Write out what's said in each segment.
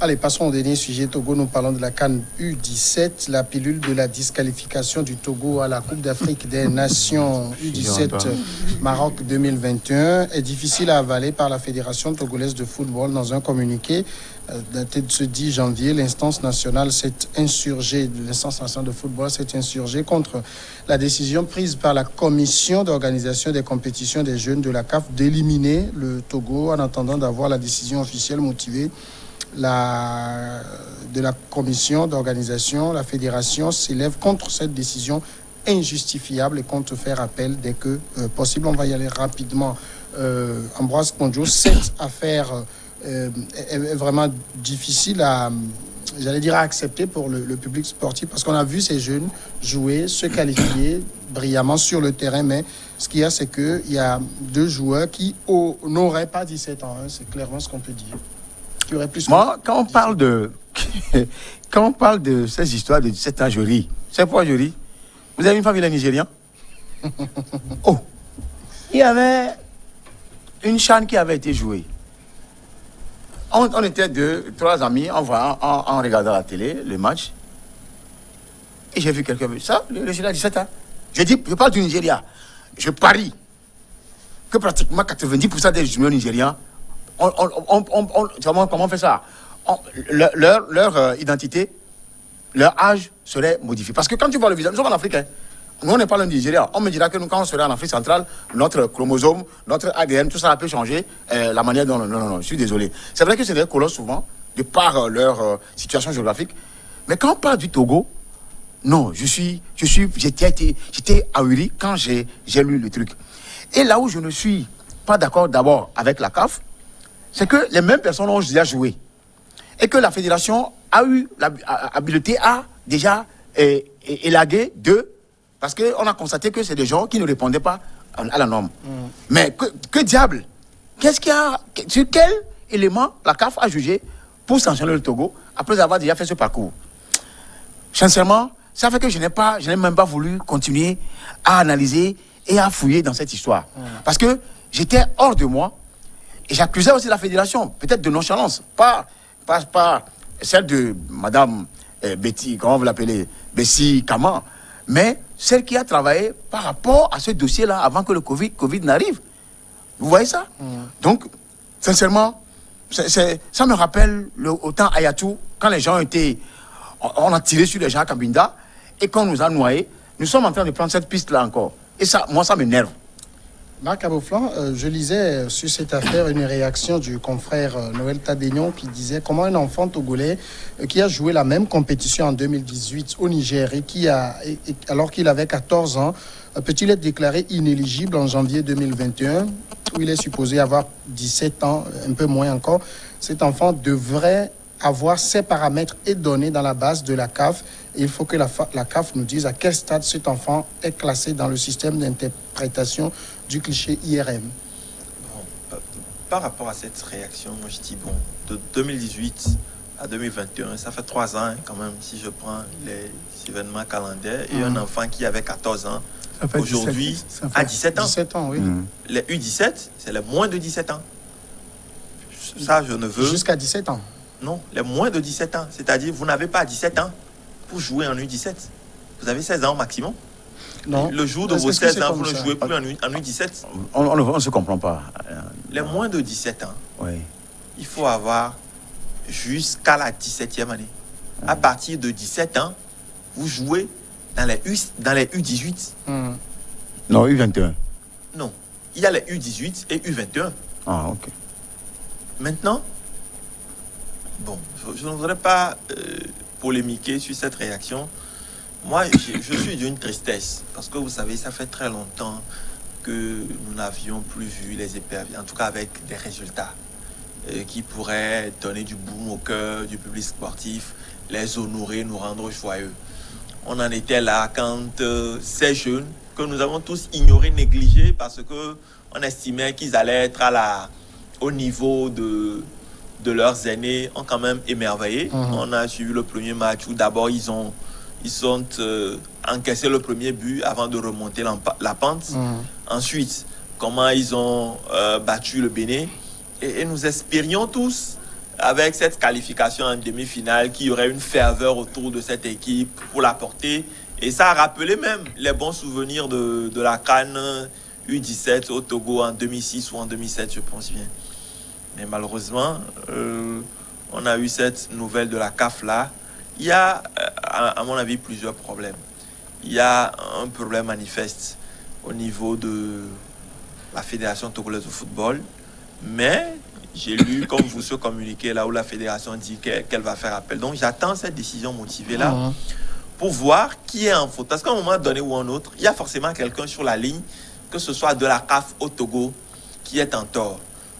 Allez, passons au dernier sujet. Togo, nous parlons de la CAN U17, la pilule de la disqualification du Togo à la Coupe d'Afrique des Nations U17 Maroc 2021 est difficile à avaler par la Fédération togolaise de football. Dans un communiqué daté de ce 10 janvier, l'instance nationale de football s'est insurgée contre la décision prise par la commission d'organisation des compétitions des jeunes de la CAF d'éliminer le Togo en attendant d'avoir la décision officielle motivée de la commission d'organisation. La fédération s'élève contre cette décision injustifiable et compte faire appel dès que possible. On va y aller rapidement. Ambroise Ponjo, cette affaire est vraiment difficile à accepter pour le public sportif, parce qu'on a vu ces jeunes jouer, se qualifier brillamment sur le terrain, mais ce qu'il y a, c'est qu'il y a deux joueurs qui n'auraient pas 17 ans, hein, c'est clairement ce qu'on peut dire. Moi, quand on parle de ces histoires de 17 ans, je ris. C'est pourquoi je ris. Vous avez une famille nigérienne? Oh, il y avait une CHAN qui avait été jouée. On était trois amis en regardant la télé, le match. Et j'ai vu quelqu'un. Ça, le Nigeria a 17 ans. Je parle du Nigeria. Je parie que pratiquement 90% des juniors nigériens, comment on fait ça? Leur identité, leur âge serait modifié. Parce que quand tu vois le visage, nous sommes en Afrique, hein. Nous, on n'est pas le Nigeria. On me dira que nous, quand on serait en Afrique centrale, notre chromosome, notre ADN, tout ça peut changer la manière dont... Non, je suis désolé. C'est vrai que c'est des colosses souvent, de par leur situation géographique. Mais quand on parle du Togo, non, j'étais ahuri quand j'ai lu le truc. Et là où je ne suis pas d'accord d'abord avec la CAF, c'est que les mêmes personnes ont déjà joué. Et que la fédération a eu l'habilité à déjà élaguer d'eux. Parce qu'on a constaté que c'est des gens qui ne répondaient pas à la norme. Mais que diable? Qu'est-ce qu'il y a? Sur quel élément la CAF a jugé pour sanctionner le Togo après avoir déjà fait ce parcours? Sincèrement, ça fait que je n'ai même pas voulu continuer à analyser et à fouiller dans cette histoire. Parce que j'étais hors de moi et j'accusais aussi la fédération, peut-être de nonchalance, pas celle de Madame Betty, comment vous l'appelez, Bessie Kama, mais celle qui a travaillé par rapport à ce dossier-là avant que le Covid n'arrive. Vous voyez ça? Donc, sincèrement, ça me rappelle au temps Ayatou, quand les gens on a tiré sur les gens à Kabinda et qu'on nous a noyés. Nous sommes en train de prendre cette piste-là encore. Et ça, moi, ça m'énerve. Marc Aboflan, je lisais sur cette affaire une réaction du confrère Noël Tadénion qui disait comment un enfant togolais qui a joué la même compétition en 2018 au Niger et alors qu'il avait 14 ans, peut-il être déclaré inéligible en janvier 2021 où il est supposé avoir 17 ans, un peu moins encore. Cet enfant devrait avoir ses paramètres et données dans la base de la CAF. Et il faut que la CAF nous dise à quel stade cet enfant est classé dans le système d'interprétation du cliché IRM. Bon, par rapport à cette réaction, moi je dis, bon, de 2018 à 2021, ça fait 3 ans quand même, si je prends les événements calendaires, et un enfant qui avait 14 ans, aujourd'hui, à 17 ans. 17 ans, oui. Les U17, c'est les moins de 17 ans. Ça, je ne veux... Jusqu'à 17 ans. Non, les moins de 17 ans. C'est-à-dire, vous n'avez pas 17 ans pour jouer en U17. Vous avez 16 ans au maximum. Non. Le jour de vos 16 ans, vous ne jouez plus en U17. On ne se comprend pas. Les moins de 17 ans, oui. Il faut avoir jusqu'à la 17e année. À partir de 17 ans, vous jouez dans les U18. Non, U21. Non. Il y a les U18 et U21. Ah, ok. Maintenant, bon, je ne voudrais pas polémiquer sur cette réaction. Moi, je suis d'une tristesse. Parce que vous savez, ça fait très longtemps que nous n'avions plus vu les éperviers, en tout cas avec des résultats qui pourraient donner du baume au cœur du public sportif, les honorer, nous rendre joyeux. On en était là quand ces jeunes, que nous avons tous ignorés, négligés, parce qu'on estimait qu'ils allaient être au niveau de leurs aînés, ont quand même émerveillé. On a suivi le premier match où d'abord ils ont encaissé le premier but avant de remonter la pente. Ensuite, comment ils ont battu le Bénin. Et nous espérions tous avec cette qualification en demi-finale, qu'il y aurait une ferveur autour de cette équipe pour la porter. Et ça a rappelé même les bons souvenirs de la CAN U17 au Togo en 2006 ou en 2007, je pense bien. Mais malheureusement, on a eu cette nouvelle de la CAF là. Il y a, à mon avis, plusieurs problèmes. Il y a un problème manifeste au niveau de la Fédération togolaise de football. Mais j'ai lu, comme vous, ce communiqué là où la Fédération dit qu'elle va faire appel. Donc j'attends cette décision motivée là pour voir qui est en faute. Parce qu'à un moment donné ou un autre, il y a forcément quelqu'un sur la ligne, que ce soit de la CAF au Togo, qui est en tort.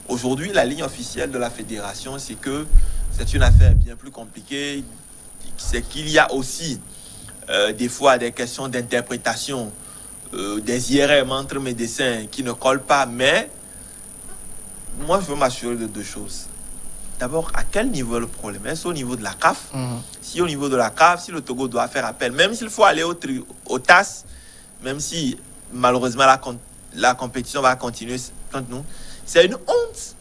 Aujourd'hui, la ligne officielle de la Fédération, c'est que c'est une affaire bien plus compliquée. C'est qu'il y a aussi des fois des questions d'interprétation, des IRM entre médecins qui ne collent pas. Mais moi, je veux m'assurer de deux choses. D'abord, à quel niveau est le problème? Est-ce au niveau de la CAF? Si au niveau de la CAF, si le Togo doit faire appel, même s'il faut aller au TAS, même si malheureusement la compétition va continuer contre nous, c'est une honte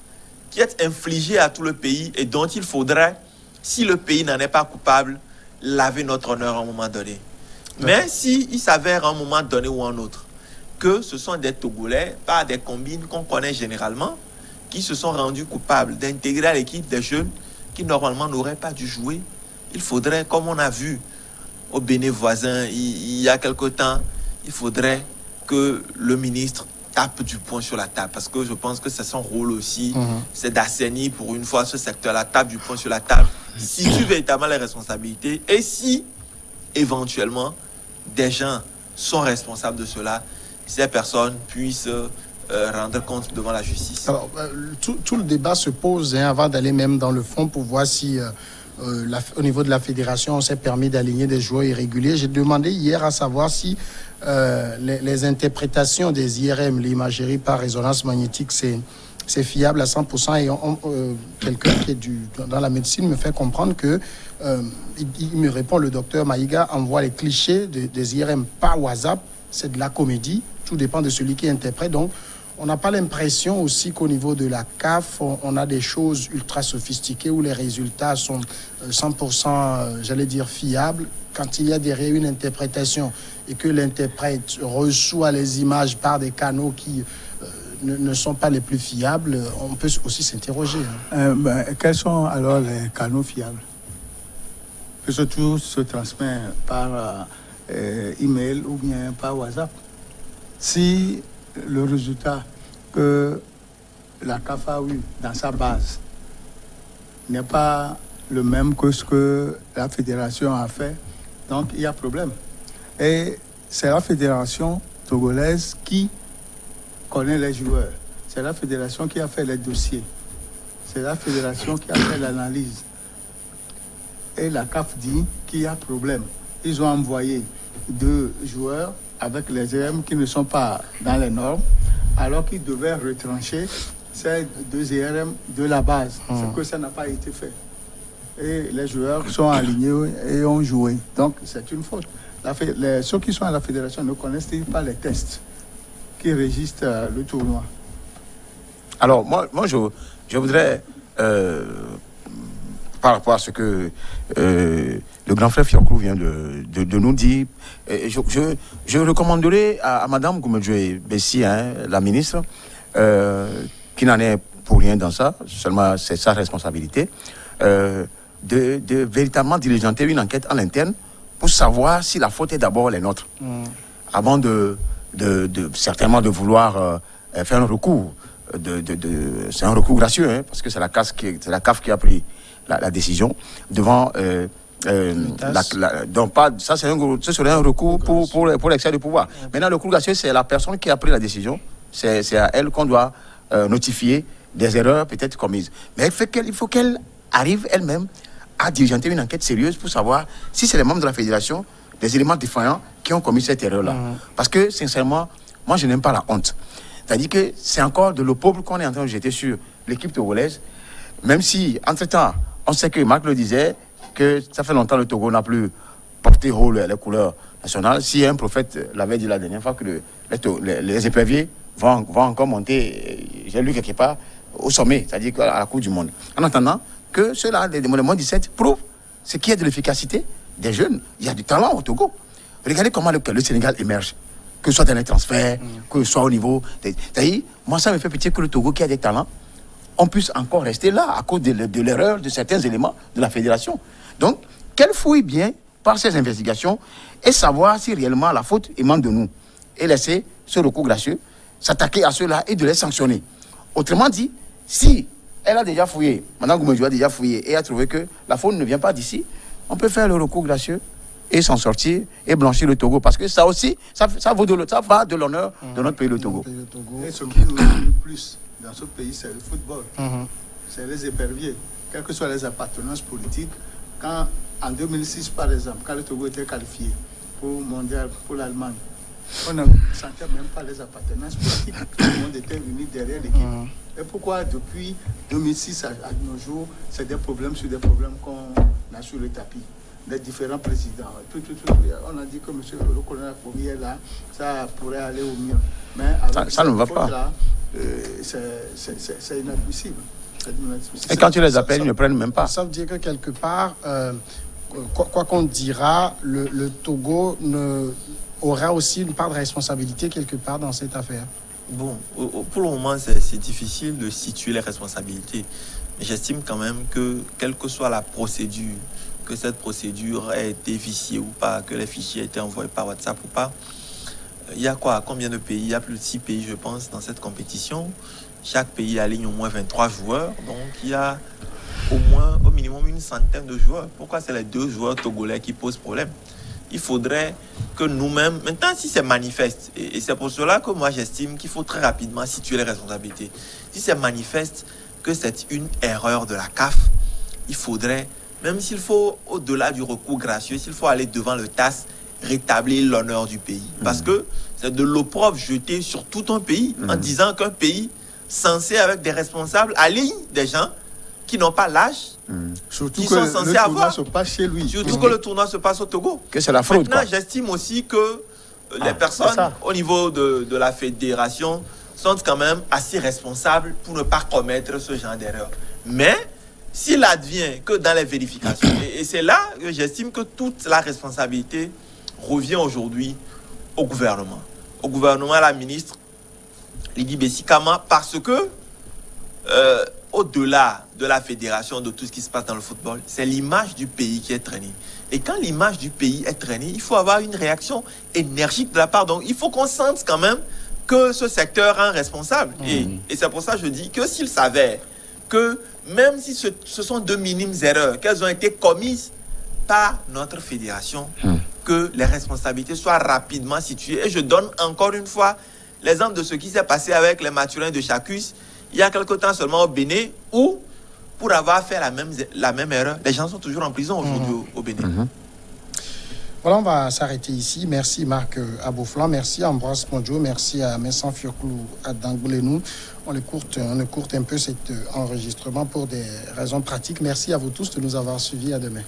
qui est infligée à tout le pays et dont il faudrait, si le pays n'en est pas coupable, laver notre honneur à un moment donné. Mais s'il s'avère à un moment donné ou un autre que ce sont des Togolais, pas des combines qu'on connaît généralement, qui se sont rendus coupables d'intégrer à l'équipe des jeunes qui normalement n'auraient pas dû jouer, il faudrait, comme on a vu au Bénin voisin il y a quelque temps, il faudrait que le ministre tape du poing sur la table, parce que je pense que c'est son rôle aussi, c'est d'assainir pour une fois ce secteur-là, tape du poing sur la table, situe véritablement les responsabilités, et si éventuellement des gens sont responsables de cela, ces personnes puissent rendre compte devant la justice. Alors, tout le débat se pose avant d'aller même dans le fond pour voir si au niveau de la fédération on s'est permis d'aligner des joueurs irréguliers. J'ai demandé hier à savoir si les interprétations des IRM, l'imagerie par résonance magnétique, c'est fiable à 100%. Et quelqu'un qui est dans la médecine me fait comprendre que il me répond, le docteur Maïga envoie les clichés des IRM par WhatsApp. C'est de la comédie. Tout dépend de celui qui interprète. Donc, on n'a pas l'impression aussi qu'au niveau de la CAF, on a des choses ultra sophistiquées où les résultats sont 100%, j'allais dire, fiables. Quand il y a derrière une interprétation et que l'interprète reçoit les images par des canaux qui ne sont pas les plus fiables, on peut aussi s'interroger. Quels sont alors les canaux fiables? Puisque tout se transmet par email ou bien par WhatsApp. Si le résultat que la CAF a eu dans sa base n'est pas le même que ce que la fédération a fait, donc il y a problème. Et c'est la fédération togolaise qui connaît les joueurs. C'est la fédération qui a fait les dossiers. C'est la fédération qui a fait l'analyse. Et la CAF dit qu'il y a problème. Ils ont envoyé 2 joueurs avec les IRM qui ne sont pas dans les normes, alors qu'ils devaient retrancher ces 2 IRM de la base. C'est que ça n'a pas été fait. Et les joueurs sont alignés et ont joué. Donc, c'est une faute. Ceux qui sont à la fédération ne connaissent pas les tests qui régissent le tournoi. Alors, moi je voudrais, par rapport à ce que le grand frère Fiancourt vient de nous dire, je recommanderais à Madame Goumedjoué Bessi, la ministre, qui n'en est pour rien dans ça, seulement c'est sa responsabilité, de véritablement diligenter une enquête en interne pour savoir si la faute est d'abord les nôtres, avant certainement de vouloir faire un recours. C'est un recours gracieux, parce que c'est la CAF qui a pris la décision devant donc ça ce serait un recours pour l'excès de pouvoir. Maintenant, le recours gracieux, c'est la personne qui a pris la décision, c'est à elle qu'on doit notifier des erreurs peut-être commises. Mais il faut qu'elle arrive elle-même à diligenter une enquête sérieuse pour savoir si c'est les membres de la fédération, des éléments défaillants qui ont commis cette erreur-là. Parce que, sincèrement, moi, je n'aime pas la honte. C'est-à-dire que c'est encore de l'eau pauvre qu'on est en train de jeter sur l'équipe togolaise, même si, entre-temps, on sait que Marc le disait, que ça fait longtemps que le Togo n'a plus porté haut les couleurs nationales. Si un prophète l'avait dit la dernière fois que les éperviers vont encore monter, j'ai lu quelque part, au sommet, c'est-à-dire à la Coupe du Monde. En attendant, que ceux-là, les moins 17, prouvent ce qui est de l'efficacité des jeunes. Il y a du talent au Togo. Regardez comment le Sénégal émerge, que ce soit dans les transferts, que ce soit au niveau... Moi, ça me fait pitié que le Togo, qui a des talents, on puisse encore rester là à cause de l'erreur de certains éléments de la fédération. Donc, qu'elle fouille bien par ces investigations et savoir si réellement la faute émane de nous. Et laisser ce recours gracieux s'attaquer à ceux-là et de les sanctionner. Autrement dit, si elle a déjà fouillé, Mme Goumenjou a déjà fouillé et a trouvé que la faute ne vient pas d'ici, on peut faire le recours gracieux et s'en sortir et blanchir le Togo. Parce que ça aussi, ça va de l'honneur de notre pays, le Togo. Et ce qui nous réunit le plus dans ce pays, c'est le football. C'est les éperviers. Quelles que soient les appartenances politiques, quand en 2006, par exemple, quand le Togo était qualifié pour mondial, pour l'Allemagne, on ne sentait même pas les appartenances politiques. Tout le monde était uni derrière l'équipe. Et pourquoi depuis 2006 à nos jours, c'est des problèmes sur des problèmes qu'on a sur le tapis, des différents présidents. On a dit que M. le colonel Akobi est là, ça pourrait aller au mieux. Mais avec ça ne va pas. Là, c'est inadmissible. Et quand tu les appelles, ils ne prennent même pas. Ça veut dire que quelque part, quoi qu'on dira, le Togo aura aussi une part de responsabilité quelque part dans cette affaire. Bon, pour le moment, c'est difficile de situer les responsabilités. Mais j'estime quand même que, quelle que soit la procédure, que cette procédure ait été viciée ou pas, que les fichiers aient été envoyés par WhatsApp ou pas, il y a quoi? Combien de pays? Il y a plus de 6 pays, je pense, dans cette compétition. Chaque pays aligne au moins 23 joueurs. Donc, il y a au minimum une centaine de joueurs. Pourquoi c'est les 2 joueurs togolais qui posent problème? Il faudrait que nous-mêmes... Maintenant, si c'est manifeste, et c'est pour cela que moi, j'estime qu'il faut très rapidement situer les responsabilités. Si c'est manifeste que c'est une erreur de la CAF, il faudrait, même s'il faut, au-delà du recours gracieux, s'il faut aller devant le TAS, rétablir l'honneur du pays. Parce que c'est de l'opprobre jeté sur tout un pays en disant qu'un pays censé, avec des responsables, aligne des gens qui n'ont pas l'âge, surtout qui que sont censés avoir. Se passe chez lui. Surtout que le tournoi se passe au Togo. Que c'est la fraude. Maintenant, j'estime aussi que les personnes au niveau de la fédération sont quand même assez responsables pour ne pas commettre ce genre d'erreur. Mais s'il advient que dans les vérifications, et c'est là que j'estime que toute la responsabilité revient aujourd'hui au gouvernement. Au gouvernement, à la ministre Lydie Bessikama, parce que au-delà de la fédération, de tout ce qui se passe dans le football, c'est l'image du pays qui est traînée. Et quand l'image du pays est traînée, il faut avoir une réaction énergique de la part. Donc, il faut qu'on sente quand même que ce secteur est responsable. Et c'est pour ça que je dis que s'il s'avère que même si ce sont de minimes erreurs, qu'elles ont été commises par notre fédération, que les responsabilités soient rapidement situées. Et je donne encore une fois l'exemple de ce qui s'est passé avec les Mathurins de Chacus, il y a quelque temps seulement au Bénin, où, pour avoir fait la même erreur, les gens sont toujours en prison aujourd'hui au Bénin. Voilà, on va s'arrêter ici. Merci Marc Abouflan, merci à Ambroise Mondjo, merci à Messan Fioklou à Dangoulenou. On écourte un peu cet enregistrement pour des raisons pratiques. Merci à vous tous de nous avoir suivis. À demain.